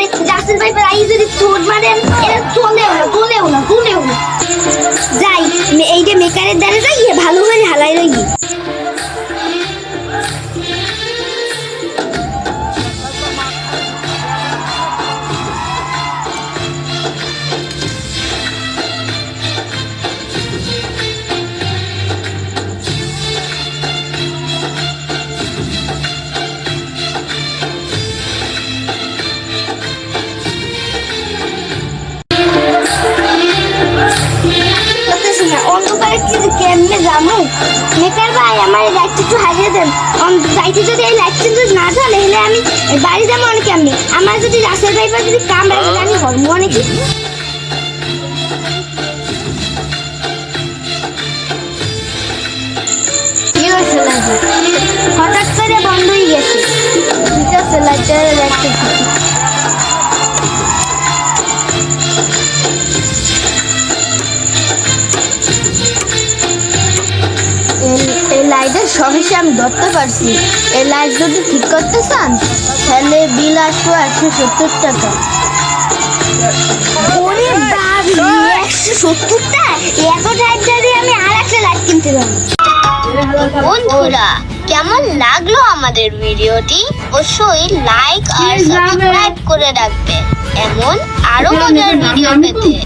মানে রাসেল ভাই প্রায় যদি চোট মারেন এটা চলেও না যাই এই যে মেকারের দ্বারা যাই ভালো করে হালাই রই অন্ধকারে কি কেমনে যাবো মেকার ভাই আমার এই লাইটটা একটু হারিয়ে দেন যাইতে যদি এই লাইটটা যদি না জ্বলে হলে আমি বাড়ি যাবো অনেক কেমনি আমার যদি রাসেল ভাই যদি কাম রাখে আমি হরমো অনেক হঠাৎ করে বন্ধ হয়ে গেছে ঠিক আছে লাইটটা দেখতে এই লাইটের সমস্যা আমি ধরতে পারছি এই লাইট যদি ঠিক করতে চান তাহলে বিল আসবো 170 টাকা ওরে বাবি 170 টাকা এত টাকা দিয়ে আমি আর একটা লাইট কিনতে পারবো বন্ধুরা কেমন লাগলো আমাদের ভিডিওটি অবশ্যই লাইক আর সাবস্ক্রাইব করে রাখবেন এমন আরো মজার ভিডিও পেতে